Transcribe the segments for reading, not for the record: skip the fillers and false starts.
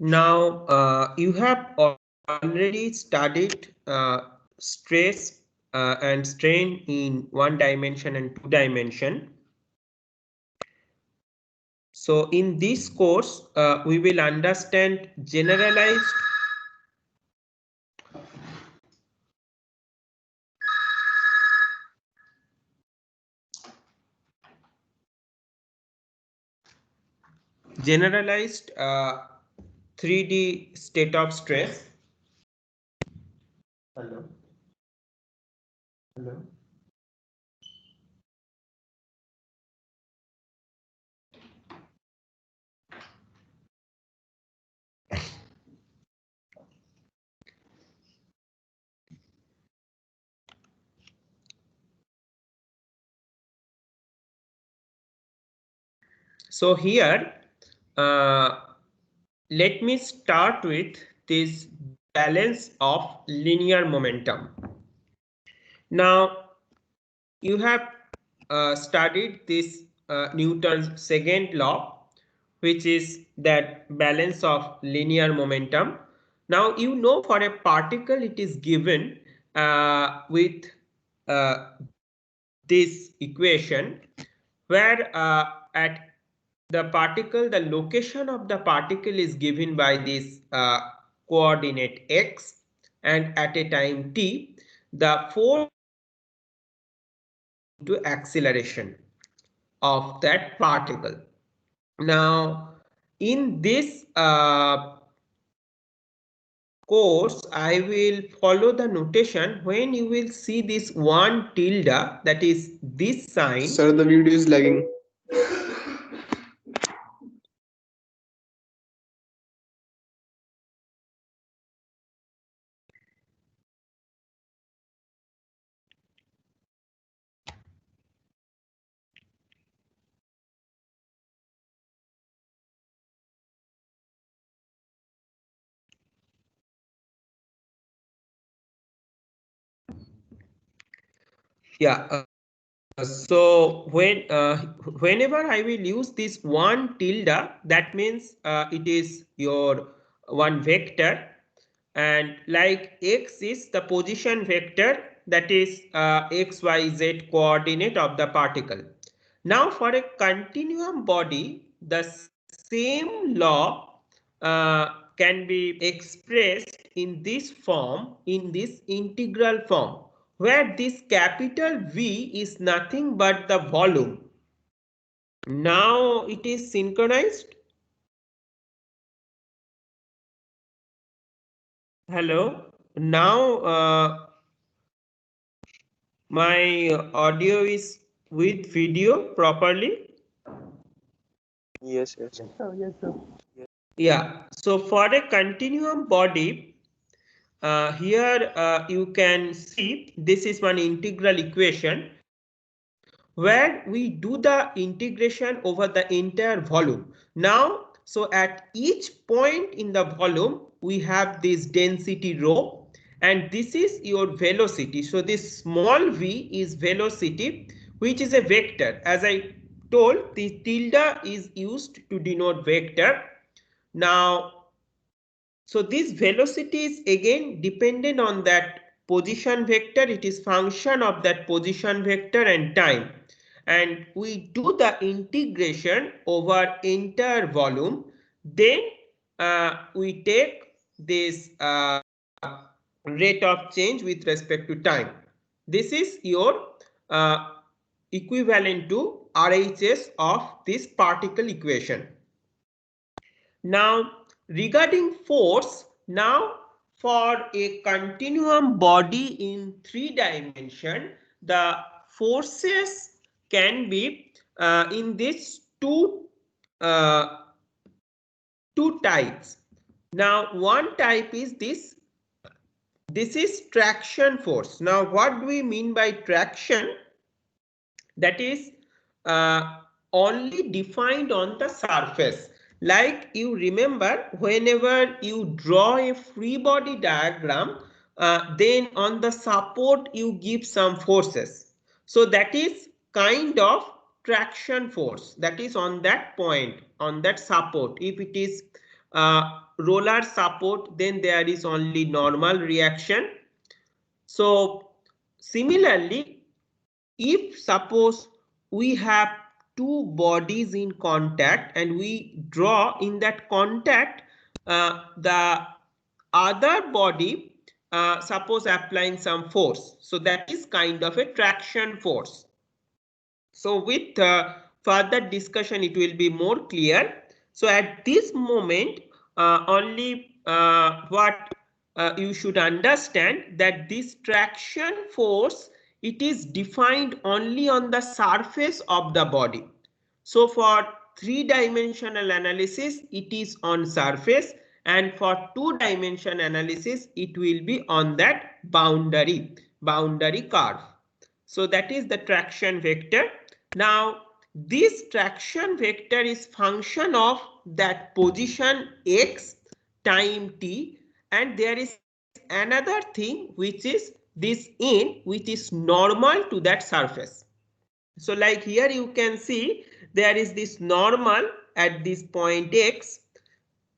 Now you have already studied stress and strain in 1 dimension and 2 dimension. So in this course, we will understand generalized 3D state of stress. Hello. Hello. So here, let me start with this balance of linear momentum. Now, you have studied this Newton's second law, which is that balance of linear momentum. Now, you know for a particle it is given with uh, this equation where at the particle, the location of the particle is given by this coordinate x, and at a time t, the force to acceleration of that particle. Now, in this course, I will follow the notation when you will see this 1 tilde, that is this sign. Sir, the video is lagging. Yeah. So whenever I will use this 1 tilde, that means it is your one vector, and like x is the position vector, that is x, y, z coordinate of the particle. Now for a continuum body, the same law can be expressed in this form, in this integral form, where this capital V is nothing but the volume. Now it is synchronized. Hello. Now my audio is with video properly. Yes, yes. Yeah. So for a continuum body, here you can see this is one integral equation where we do the integration over the entire volume. Now, so at each point in the volume, we have this density rho, and this is your velocity. So this small v is velocity, which is a vector. As I told, the tilde is used to denote vector. Now, so this velocity is again dependent on that position vector. It is function of that position vector and time. And we do the integration over entire volume. Then we take this rate of change with respect to time. This is your equivalent to RHS of this particle equation. Now, regarding force, now for a continuum body in 3 dimension, the forces can be in this uh, two types. Now, one type is this. This is traction force. Now, what do we mean by traction? That is only defined on the surface. Like you remember, whenever you draw a free body diagram, then on the support you give some forces. So that is kind of traction force, that is on that point, on that support. If it is roller support, then there is only normal reaction. So similarly, if suppose we have two bodies in contact and we draw in that contact the other body, suppose applying some force, so that is kind of a traction force. So with further discussion it will be more clear. So at this moment only what you should understand that this traction force, it is defined only on the surface of the body. So for three-dimensional analysis it is on surface, and for two-dimension analysis it will be on that boundary curve. So that is the traction vector. Now this traction vector is function of that position x, time t, and there is another thing which is this in, which is normal to that surface. So like here you can see there is this normal at this point x,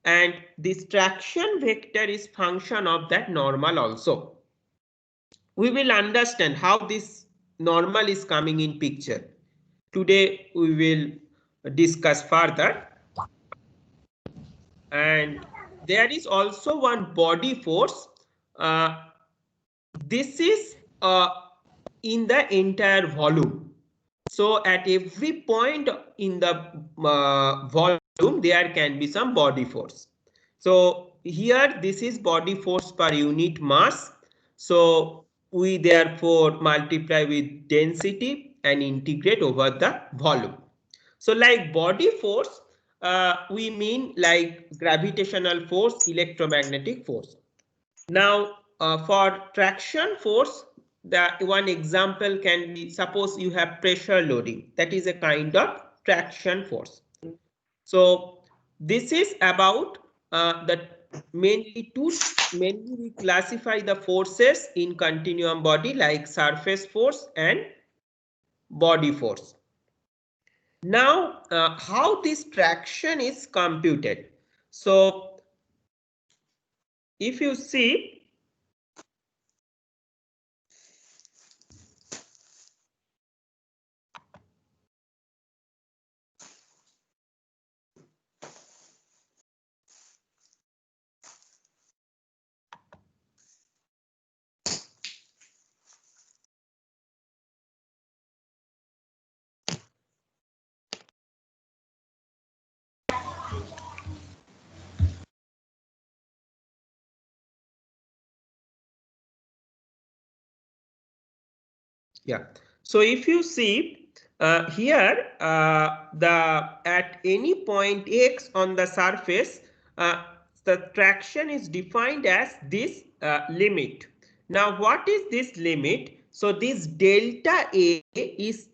and this traction vector is function of that normal also. We will understand how this normal is coming in picture. Today we will discuss further. And there is also one body force. This is in the entire volume. So at every point in the volume there can be some body force. So here this is body force per unit mass. So we therefore multiply with density and integrate over the volume. So like body force, we mean like gravitational force, electromagnetic force. Now for traction force, the one example can be, suppose you have pressure loading, that is a kind of traction force. So this is about the mainly we classify the forces in continuum body like surface force and body force. Now how this traction is computed. So if you see, yeah. So if you see here at any point x on the surface, the traction is defined as this limit. Now what is this limit? So this delta A is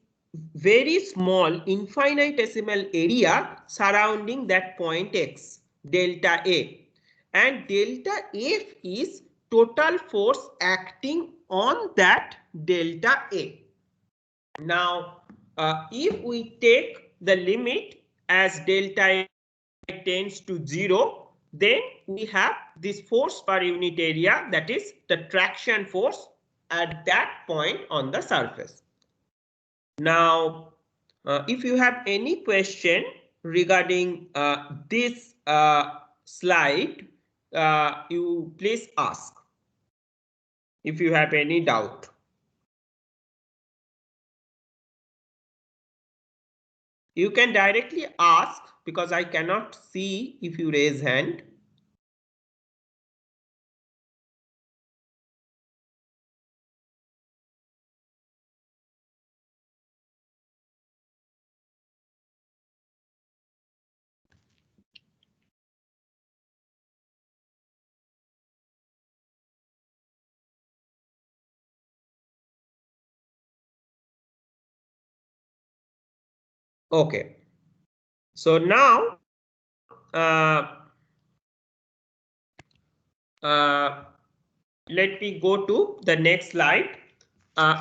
very small infinitesimal area surrounding that point x, delta A, and delta F is total force acting on that delta A. Now if we take the limit as delta A tends to 0, then we have this force per unit area, that is the traction force at that point on the surface. Now if you have any question regarding this slide, you please ask if you have any doubt. You can directly ask because I cannot see if you raise hand. Okay. So now let me go to the next slide.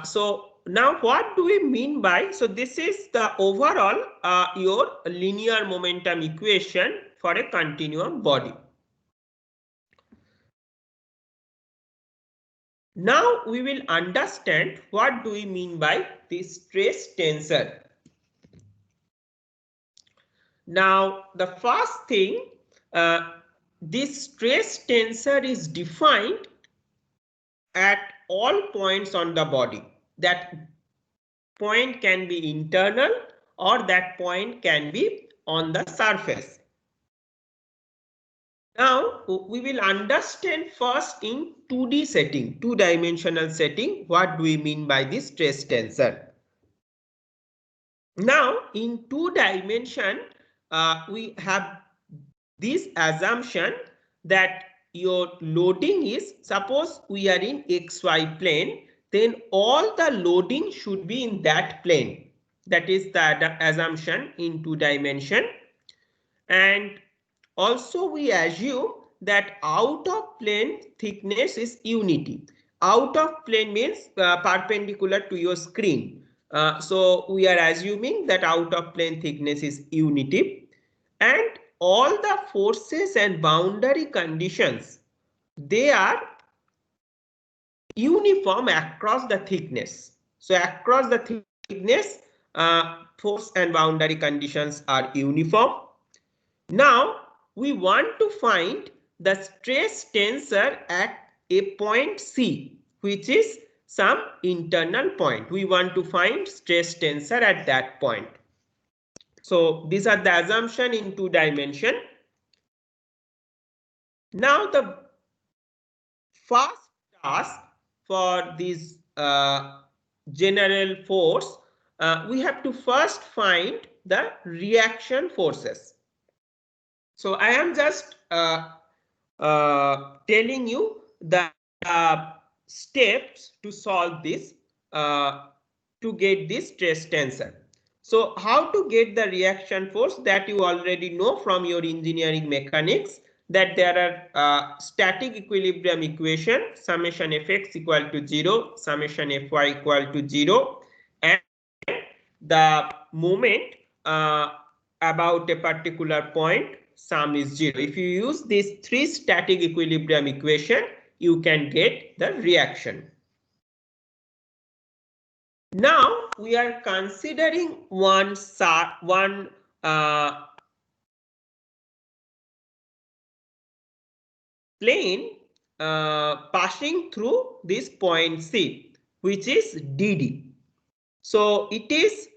So now what do we mean by, so this is the overall your linear momentum equation for a continuum body. Now we will understand what do we mean by this stress tensor. Now the first thing, this stress tensor is defined at all points on the body. That point can be internal or that point can be on the surface. Now we will understand first in 2D setting, two-dimensional setting, what do we mean by this stress tensor. Now in 2D, we have this assumption that your loading is, suppose we are in XY plane, then all the loading should be in that plane. That is the assumption in 2D. And also we assume that out of plane thickness is unity. Out of plane means perpendicular to your screen. So we are assuming that out of plane thickness is unity, and all the forces and boundary conditions, they are uniform across the thickness. So across the thickness, force and boundary conditions are uniform. Now we want to find the stress tensor at a point C, which is some internal point. We want to find stress tensor at that point. So these are the assumption in 2D. Now the first task for this general force, we have to first find the reaction forces. So I am just telling you the steps to solve this, to get this stress tensor. So how to get the reaction force, that you already know from your engineering mechanics, that there are static equilibrium equation, summation fx equal to 0, summation fy equal to 0, and the moment about a particular point, sum is 0. If you use these three static equilibrium equation, you can get the reaction. Now we are considering one plane passing through this point C, which is DD. So it is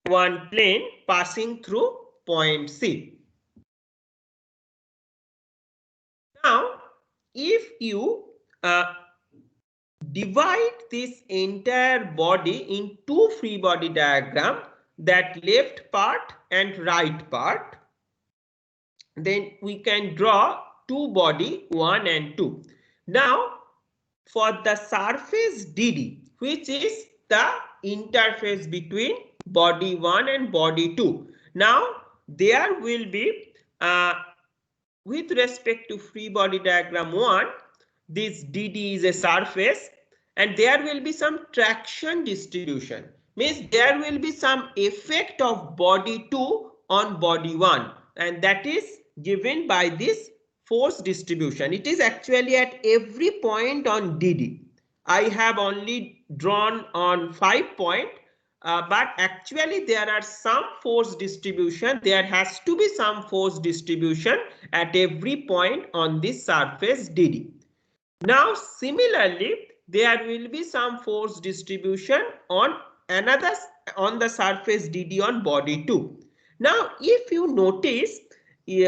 one plane passing through point C. Now, if you divide this entire body in two free body diagram, that left part and right part, then we can draw two body 1 and 2. Now, for the surface DD, which is the interface between body 1 and body 2. Now, there will be, with respect to free body diagram 1, this DD is a surface, and there will be some traction distribution. Means there will be some effect of body 2 on body 1, and that is given by this force distribution. It is actually at every point on DD. I have only drawn on 5 points, but actually there are some force distribution. There has to be some force distribution at every point on this surface DD. Now similarly, there will be some force distribution on the surface DD on body 2. Now if you notice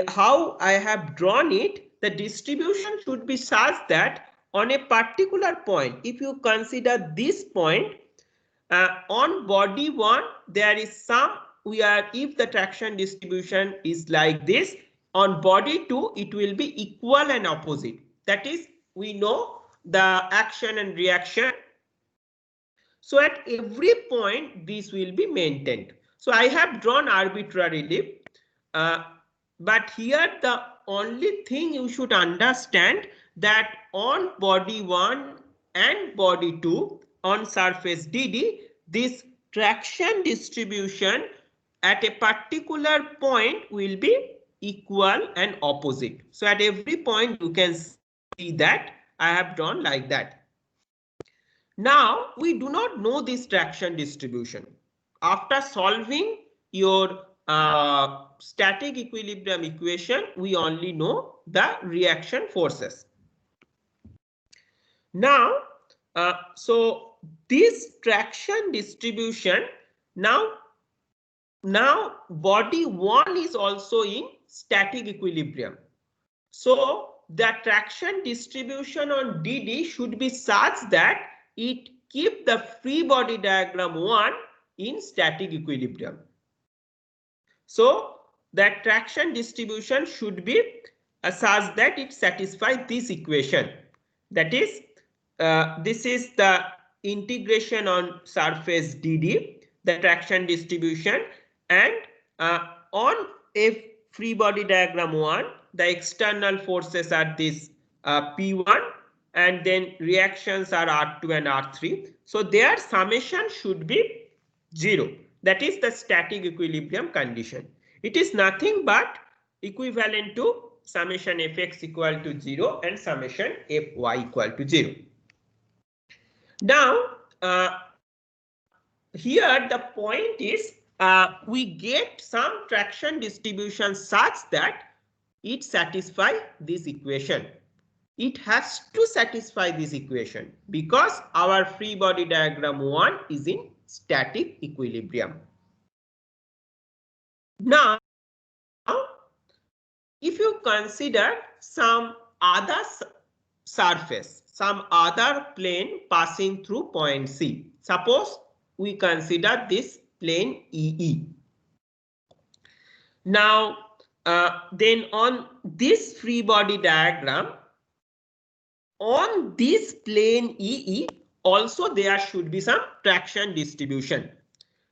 how I have drawn it, the distribution should be such that on a particular point, if you consider this point, on body 1 there is some, if the traction distribution is like this, on body 2 it will be equal and opposite. That is, we know the action and reaction. So at every point this will be maintained. So I have drawn arbitrarily, but here the only thing you should understand, that on body 1 and body 2 on surface DD, this traction distribution at a particular point will be equal and opposite. So at every point you can see that I have drawn like that. Now we do not know this traction distribution. After solving your static equilibrium equation, we only know the reaction forces. Now, so this traction distribution, now body 1 is also in static equilibrium. So the traction distribution on DD should be such that it keep the free body diagram 1 in static equilibrium. So that traction distribution should be such that it satisfies this equation. That is, this is the integration on surface DD, the traction distribution, and on a free body diagram 1, the external forces are this P1, and then reactions are R2 and R3. So their summation should be 0. That is the static equilibrium condition. It is nothing but equivalent to summation Fx equal to 0 and summation Fy equal to 0. Now, here the point is we get some traction distribution such that it satisfies this equation. It has to satisfy this equation because our free body diagram 1 is in static equilibrium. Now, if you consider some other surface, some other plane passing through point C, suppose we consider this plane EE. Now, then on this free body diagram, on this plane EE, also there should be some traction distribution.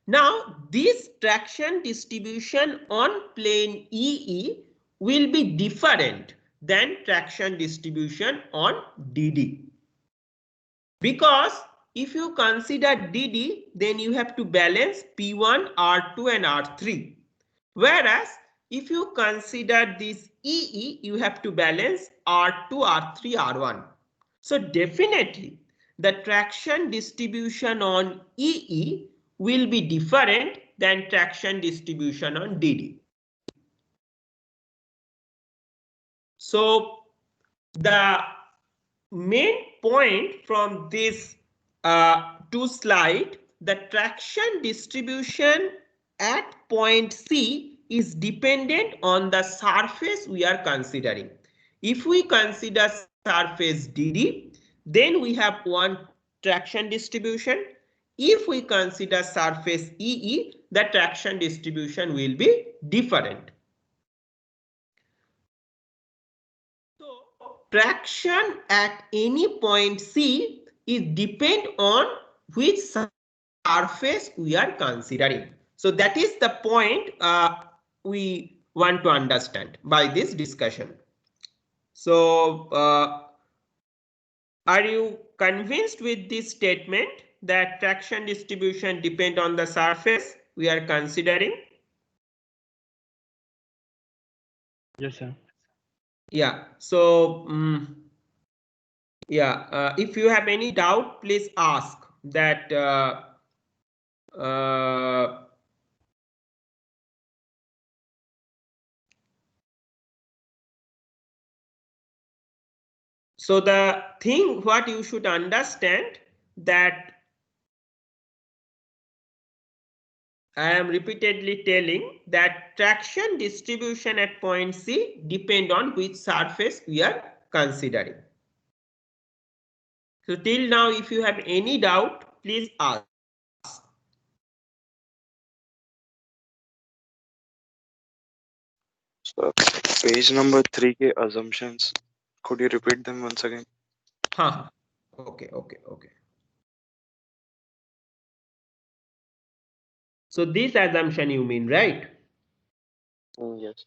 Now, this traction distribution on plane EE will be different than traction distribution on DD. Because if you consider DD, then you have to balance P1, R2 and R3. Whereas if you consider this EE, you have to balance R2, R3, R1. So definitely the traction distribution on EE will be different than traction distribution on DD. So the main point from this two slide, the traction distribution at point C is dependent on the surface we are considering. If we consider surface DD, then we have one traction distribution. If we consider surface EE, the traction distribution will be different. So traction at any point C is depend on which surface we are considering. So that is the point we want to understand by this discussion. So are you convinced with this statement that traction distribution depend on the surface we are considering? Yes, sir. Yeah. So yeah, if you have any doubt, please ask that. So the thing what you should understand that I am repeatedly telling that traction distribution at point C depend on which surface we are considering. So till now, if you have any doubt, please ask. So, page number 3 के assumptions. Could you repeat them once again? Huh. Okay. So this assumption you mean, right? Yes.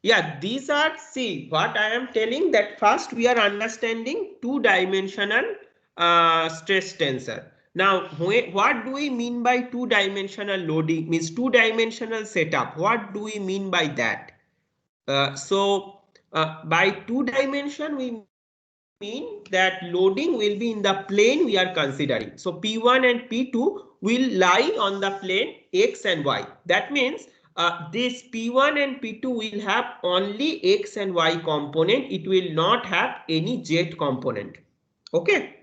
Yeah, these are, see what I am telling that first we are understanding two-dimensional stress tensor. Now, what do we mean by two-dimensional loading? Means two-dimensional setup. What do we mean by that? By two dimension, we mean that loading will be in the plane we are considering. So P1 and P2 will lie on the plane X and Y. That means this P1 and P2 will have only X and Y component. It will not have any Z component. Okay.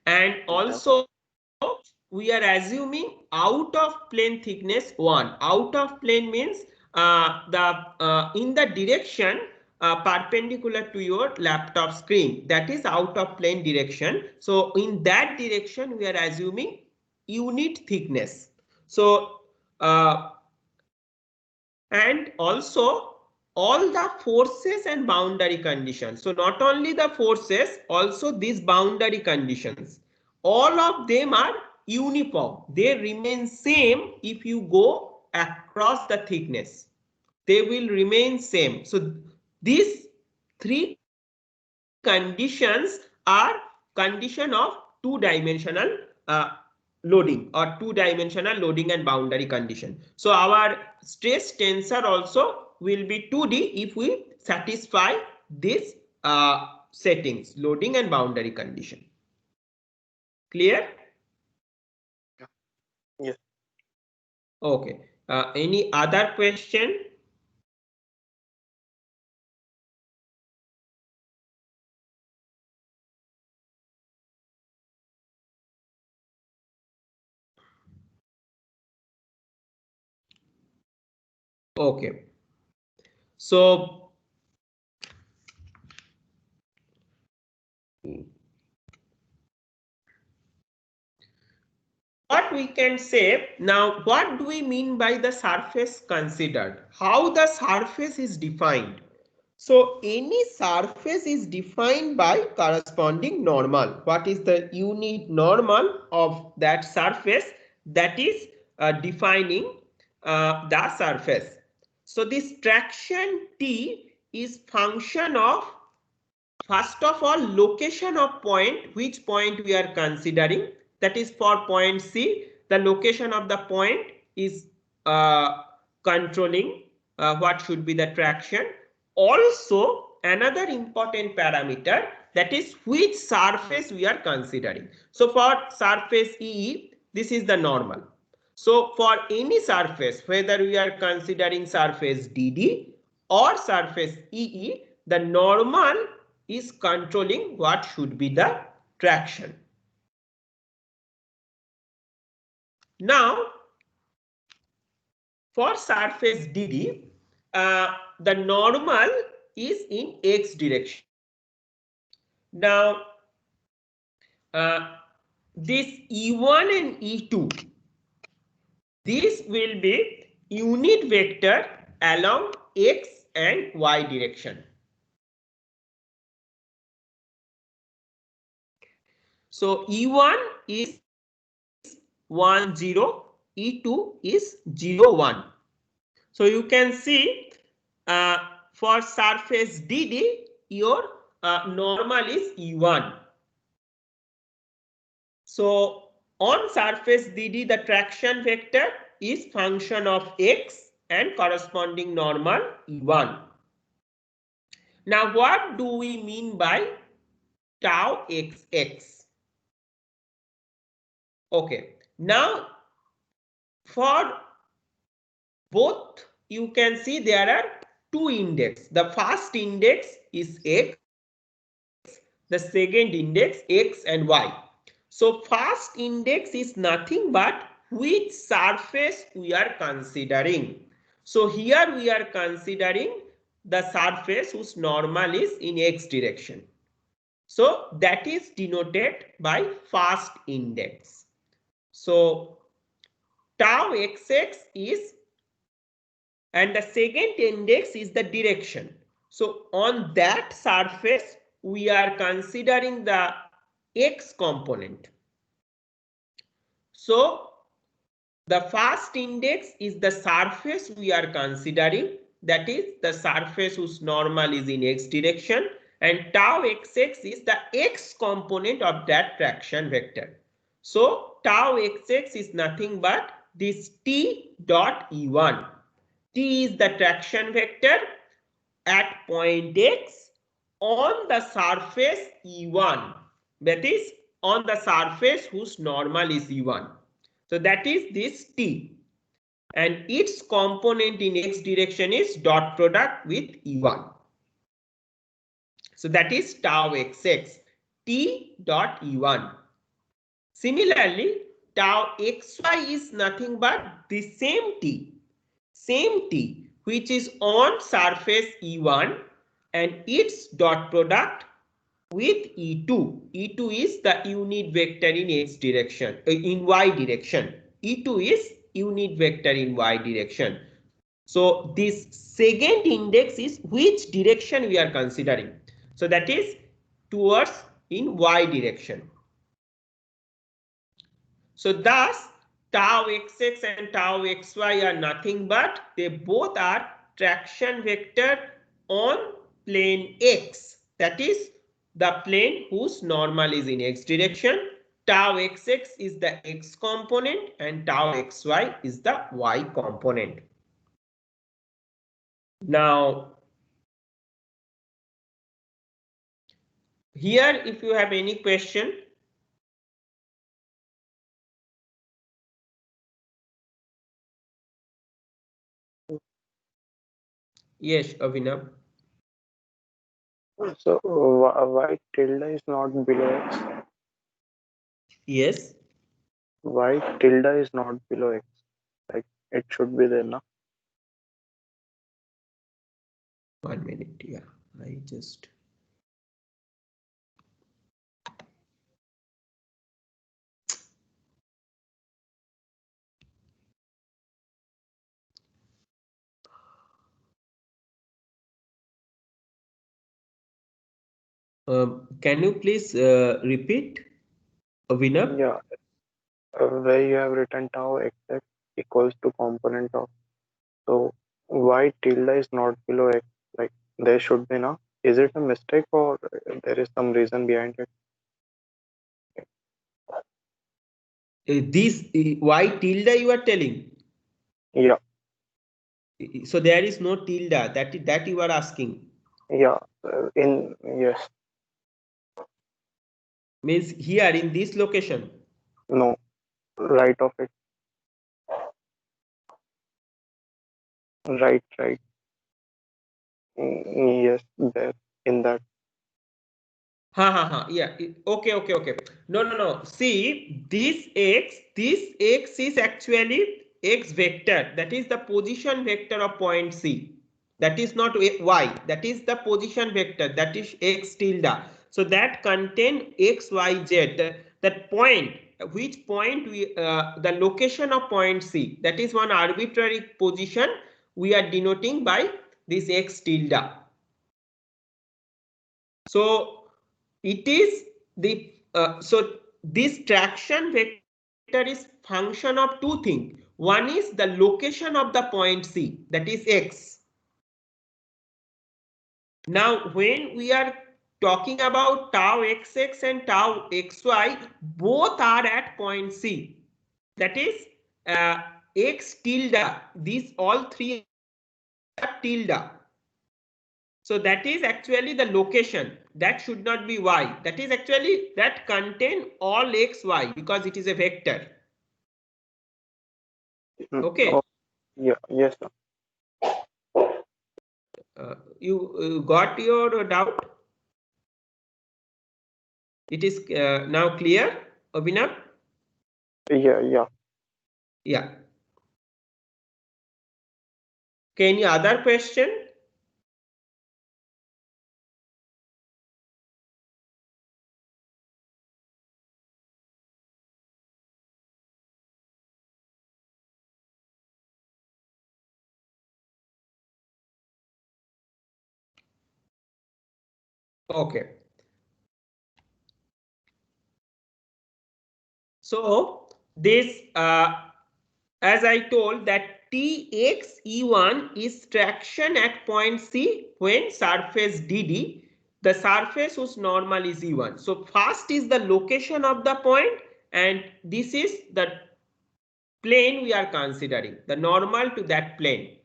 And also we are assuming out of plane thickness 1. Out of plane means in the direction perpendicular to your laptop screen, that is out of plane direction. So in that direction we are assuming unit thickness. So and also all the forces and boundary conditions. So not only the forces, also these boundary conditions, all of them are uniform. They remain same if you go across the thickness. They will remain same. So these three conditions are condition of two-dimensional loading or two-dimensional loading and boundary condition. So our stress tensor also will be 2D if we satisfy these settings, loading and boundary condition. Clear? Yeah. Okay. Any other question? Okay. So what we can say now, what do we mean by the surface considered? How the surface is defined? So any surface is defined by corresponding normal. What is the unit normal of that surface? That is defining the surface. So this traction T is function of, first of all, location of point, which point we are considering. That is for point C, the location of the point is controlling what should be the traction. Also, another important parameter, that is which surface we are considering. So for surface E, this is the normal. So for any surface, whether we are considering surface DD or surface EE, the normal is controlling what should be the traction. Now, for surface DD, the normal is in X direction. Now, this E1 and E2, this will be unit vector along X and Y direction. So E1 is 1, 0, E2 is 0, 1. So you can see for surface DD, your normal is E1. So on surface DD, the traction vector is function of X and corresponding normal E1. Now what do we mean by tau XX? Okay, now for both you can see there are two index. The first index is X, the second index X and Y. So first index is nothing but which surface we are considering. So here we are considering the surface whose normal is in X direction. So that is denoted by first index. So tau XX is, and the second index is the direction. So on that surface, we are considering the X component. So the first index is the surface we are considering, that is the surface whose normal is in X direction, and tau XX is the X component of that traction vector. So tau xx is nothing but this t dot e1. T is the traction vector at point x on the surface E1, that is on the surface whose normal is E1. So that is this T, and its component in x direction is dot product with E1. So that is tau xx, T dot E1. Similarly, tau xy is nothing but the same T which is on surface E1 and its dot product with E2. E2 is the unit vector in x direction, in y direction. E2 is unit vector in y direction. So this second index is which direction we are considering. So that is towards in y direction. So thus tau xx and tau xy are nothing but they both are traction vector on plane x, that is the plane whose normal is in x direction. Tau xx is the x component and tau xy is the y component. Now here if you have any question. Yes, Avinav. So why tilde is not below x? Yes. Why tilde is not below x? Like it should be there now. 1 minute. Yeah, I just. Can you please repeat, Avinav? Yeah, where you have written tau xx equals to component of. So why tilde is not below x? Like there should be now. Is it a mistake or there is some reason behind it? This y tilde you are telling. Yeah, So there is no tilde that you are asking. yeah. In yes, Means here in this location. no, right of it. Right. Yes, there in that. Yeah. Okay. No. See, this x is actually x vector. That is the position vector of point C. That is not y. That is the position vector. That is x tilde. So that contain x, y, z. That point, which point we, the location of point C. That is one arbitrary position we are denoting by this x tilde. So it is the so this traction vector is function of two things. One is the location of the point C, that is x. Now when we are talking about tau xx and tau xy, both are at point C, that is x tilde. These all three are tilde. So that is actually the location. That should not be y. That is actually that contain all x, y because it is a vector. Okay. Oh, yeah, yes, sir. You got your doubt? It is now clear, Abhinav? Yeah. Yeah. Okay, any other question? Okay. So this, as I told that Txe1 is traction at point C when surface DD, the surface whose normal is E1. So first is the location of the point and this is the plane we are considering, the normal to that plane.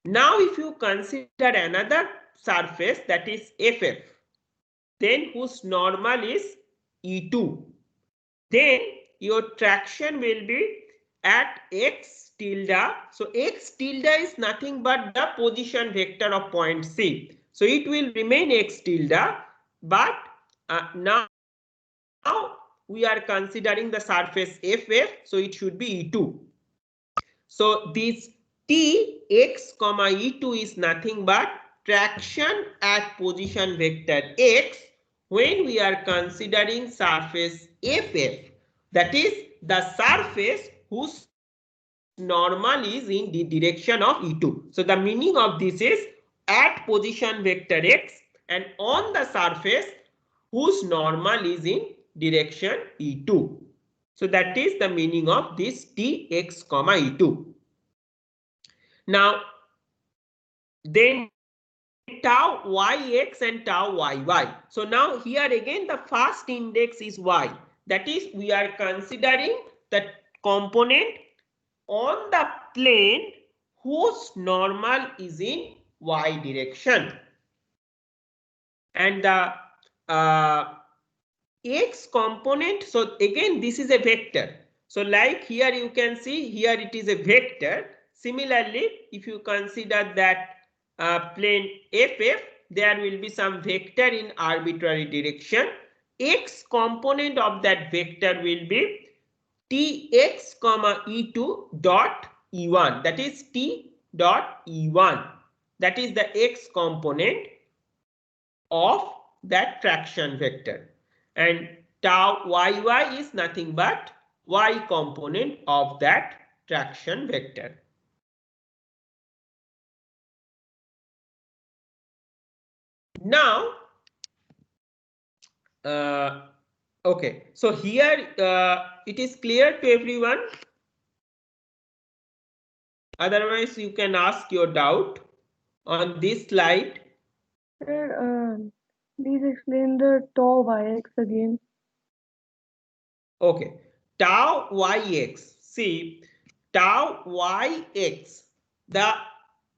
Now if you consider another surface, that is FF, then whose normal is E2, then your traction will be at x tilde. So x tilde is nothing but the position vector of point C. So it will remain x tilde, but now we are considering the surface FF, so it should be E2. So this Tx, E2 is nothing but traction at position vector x when we are considering surface FF, that is the surface whose normal is in the direction of E2. So the meaning of this is at position vector x and on the surface whose normal is in direction E2. So that is the meaning of this Tx, E2. Now, then tau yx and tau yy. So now here again the first index is y. That is, we are considering the component on the plane whose normal is in y direction. And the x component, so again this is a vector. So like here you can see, here it is a vector. Similarly, if you consider that plane FF, there will be some vector in arbitrary direction. X component of that vector will be Tx, E2 dot E1. That is T dot E1. That is the x component of that traction vector. And tau yy is nothing but y component of that traction vector. Now, okay, so here it is clear to everyone. Otherwise, you can ask your doubt on this slide. Sir, please explain the tau yx again. Okay, tau yx. See, tau yx,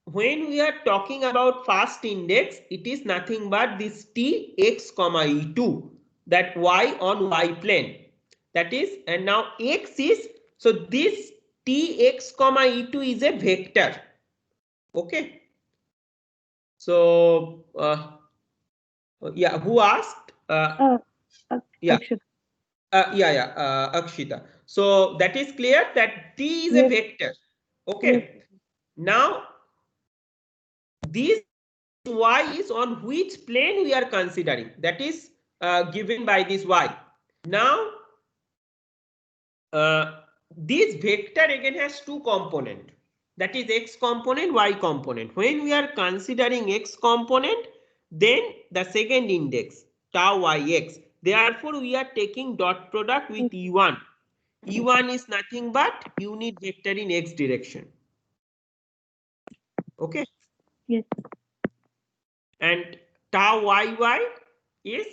when we are talking about first index, it is nothing but this Tx, E2, that y on y plane. That is, and now x is, so this Tx, E2 is a vector. Okay. So, yeah, who asked? Yeah. Akshita. So that is clear that T is a vector. Okay. Yes. Now, this y is on which plane we are considering. That is given by this y. Now, this vector again has two components. That is x component, y component. When we are considering x component, then the second index, tau yx. Therefore, we are taking dot product with E1. E1 is nothing but unit vector in x direction. Okay. Yes. And tau yy is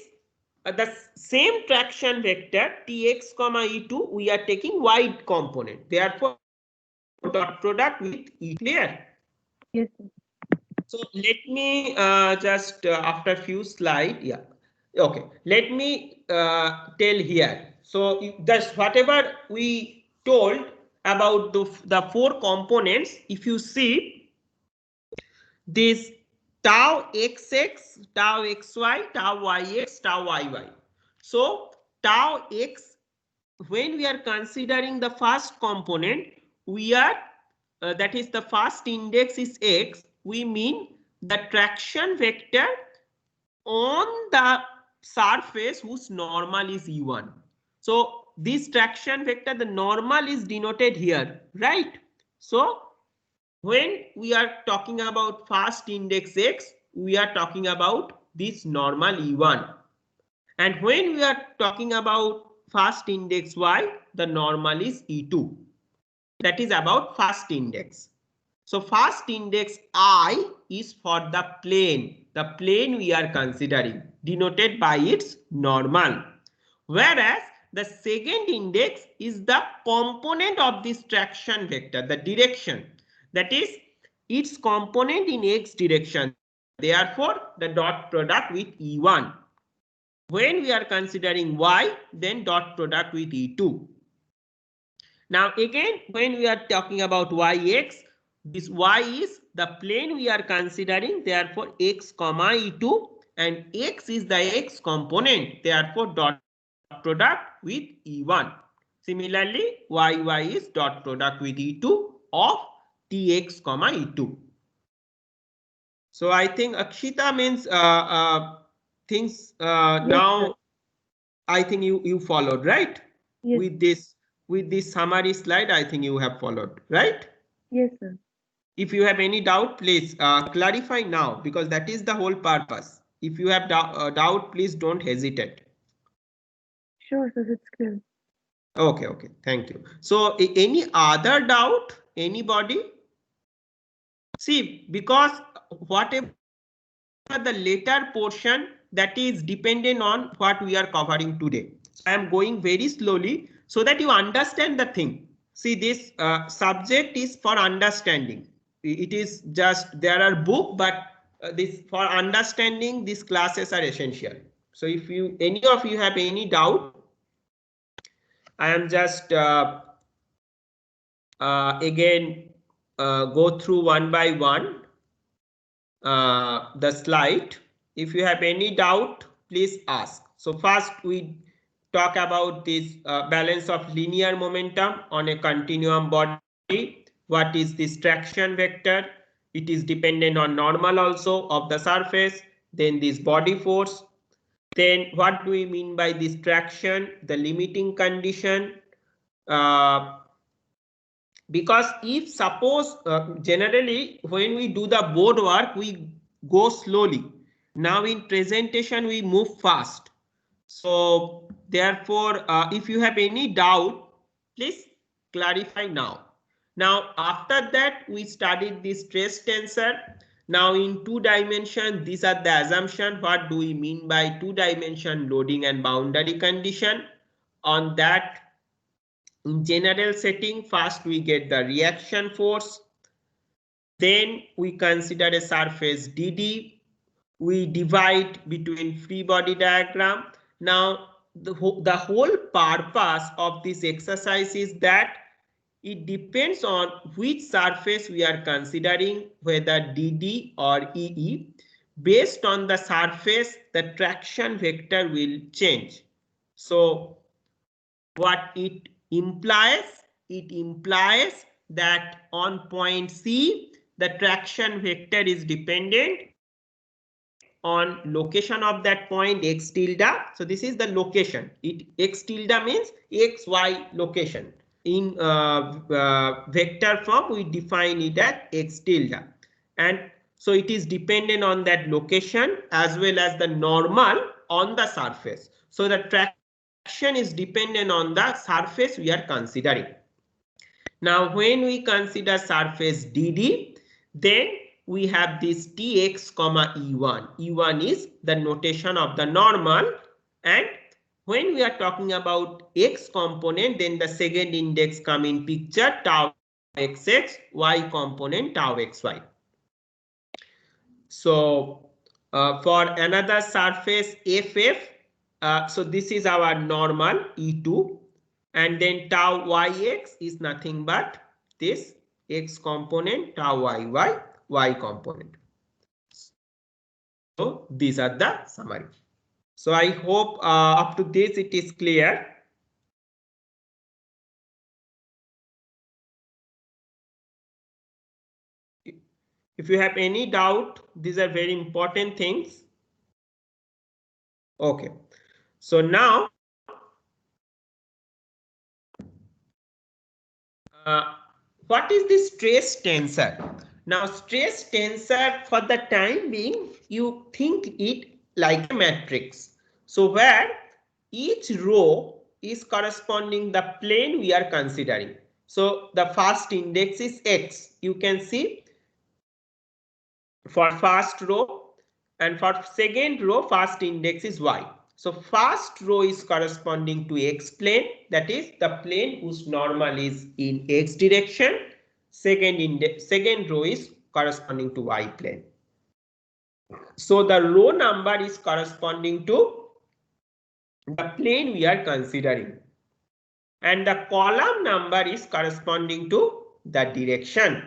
the same traction vector Tx, E2. We are taking y component. Therefore, dot product with E. Clear? Yes. So let me just after a few slides, yeah. Okay, let me tell here. So that's whatever we told about the four components. If you see this tau xx, tau xy, tau yx, tau yy. So tau x, when we are considering the first component, we are that is the first index is x. We mean the traction vector on the surface whose normal is E1. So this traction vector, the normal is denoted here, right? So when we are talking about first index x, we are talking about this normal E1. And when we are talking about first index y, the normal is E2. That is about first index. So first index I is for the plane we are considering. denoted by its normal. Whereas the second index is the component of this traction vector, the direction, that is its component in x direction. Therefore, the dot product with E1. When we are considering y, then dot product with E2. Now again, when we are talking about yx, this y is the plane we are considering, therefore x comma E2, and x is the x component, therefore dot product with E1. Similarly, y is dot product with E2 of tx comma E2. So I think Akshita means things Yes, now. sir. I think you followed, right? Yes. With this summary slide, I think you have followed, right? Yes, sir. If you have any doubt, please clarify now, because that is the whole purpose. If you have doubt, please don't hesitate. Sure, sir. It's clear. Okay, thank you. So any other doubt, anybody? See, because whatever the later portion, that is dependent on what we are covering today. I am going very slowly so that you understand the thing. See, this subject is for understanding. It is just, there are book, but this for understanding, these classes are essential. So if you, any of you have any doubt, I am just again go through one by one the slide. If you have any doubt, please ask. So first we talk about this balance of linear momentum on a continuum body. What is this traction vector? It is dependent on normal also of the surface. Then this body force. Then what do we mean by this traction? The limiting condition. Because if suppose generally when we do the board work, we go slowly. Now in presentation we move fast. So therefore if you have any doubt, please clarify now. Now after that we studied this stress tensor. Now in 2 dimension, these are the assumption. What do we mean by 2 dimension loading and boundary condition? On that, in general setting, first we get the reaction force. Then we consider a surface DD. We divide between free body diagram. Now the whole purpose of this exercise is that it depends on which surface we are considering, whether DD or EE. Based on the surface, the traction vector will change. So what it implies that on point C, the traction vector is dependent on location of that point x tilde. So this is the location. X tilde means x, y location. In vector form, we define it as x tilde. And so it is dependent on that location as well as the normal on the surface. So the traction is dependent on the surface we are considering. Now when we consider surface DD, then we have this Tx comma E1. E1 is the notation of the normal, and when we are talking about x component, then the second index come in picture, tau xx, y component tau xy. So for another surface FF, so this is our normal E2, and then tau yx is nothing but this x component, tau yy, y component. So these are the summary. So I hope up to this it is clear. If you have any doubt, these are very important things. Okay. So now what is the stress tensor? Now stress tensor, for the time being, you think it like a matrix. So where each row is corresponding the plane we are considering. So the first index is x. You can see for first row, and for second row, first index is y. So first row is corresponding to x plane, that is the plane whose normal is in x direction. Second row is corresponding to y plane. So the row number is corresponding to the plane we are considering, and the column number is corresponding to the direction.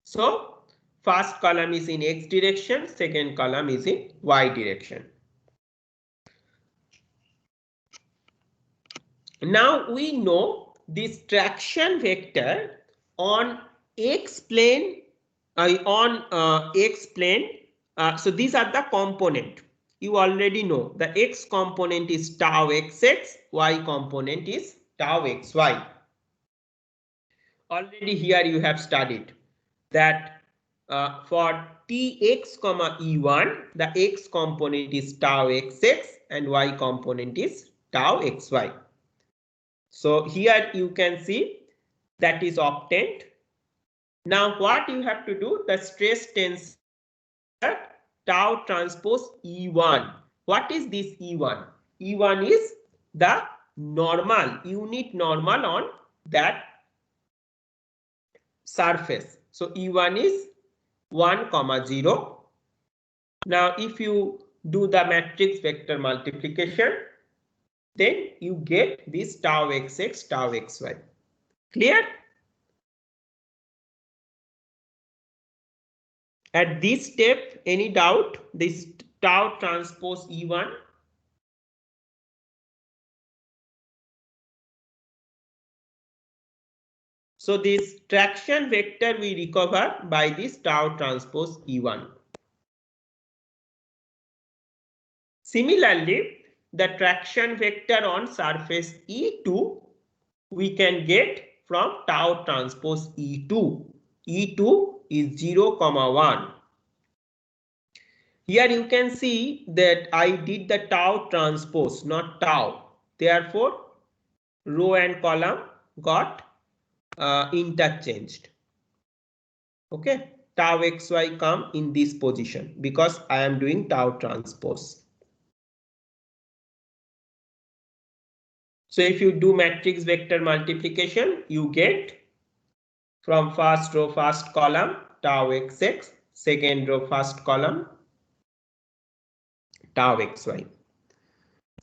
So first column is in x direction, second column is in y direction. Now we know this traction vector on x plane, so these are the component. You already know the x component is tau xx, y component is tau xy. Already here you have studied that for tx comma e1, the x component is tau xx and y component is tau xy. So here you can see that is obtained. Now what you have to do, the stress tensor tau transpose E1. What is this E1? E1 is the normal, unit normal on that surface. So E1 is 1, 0. Now if you do the matrix vector multiplication, then you get this tau xx, tau xy. Clear? At this step, any doubt? This tau transpose E1? So this traction vector we recover by this tau transpose E1. Similarly, the traction vector on surface E2 we can get from tau transpose E2. E2 is 0, 1. Here you can see that I did the tau transpose, not tau. Therefore, row and column got interchanged. Okay, tau xy come in this position because I am doing tau transpose. So if you do matrix vector multiplication, you get from first row first column tau xx, second row first column tau xy.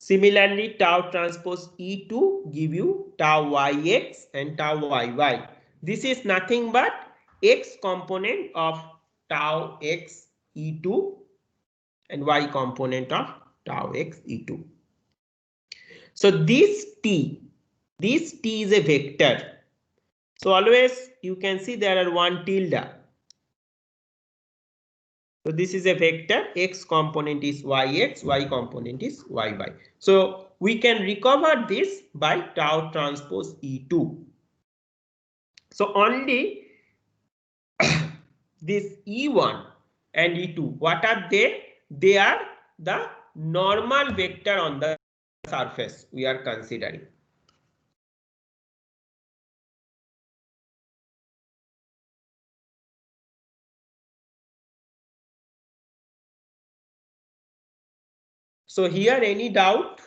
Similarly, tau transpose E2 give you tau yx and tau yy. This is nothing but x component of tau x E2 and y component of tau x E2. So this t is a vector. So always you can see there are one tilde. So this is a vector, x component is yx, y component is yy. So we can recover this by tau transpose E2. So only this E1 and E2, what are they? They are the normal vector on the surface we are considering. So here any doubt?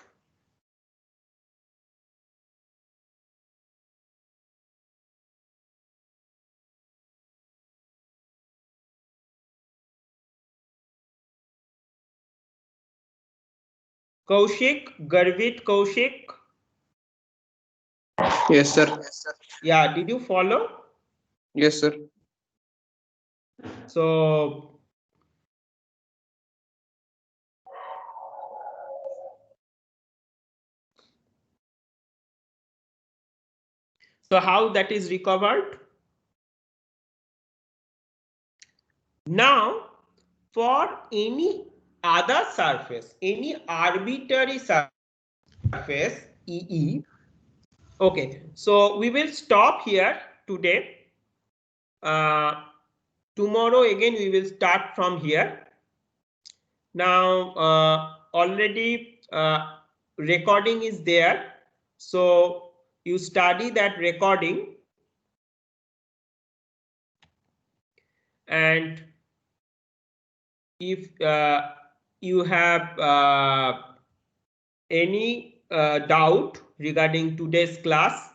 Kaushik, Garvit Kaushik. Yes, sir. Yeah, did you follow? Yes, sir. So how that is recovered? Now for any other surface, any arbitrary surface EE. Okay, so we will stop here today. Tomorrow again we will start from here. Now already recording is there, so you study that recording and if you have any doubt regarding today's class,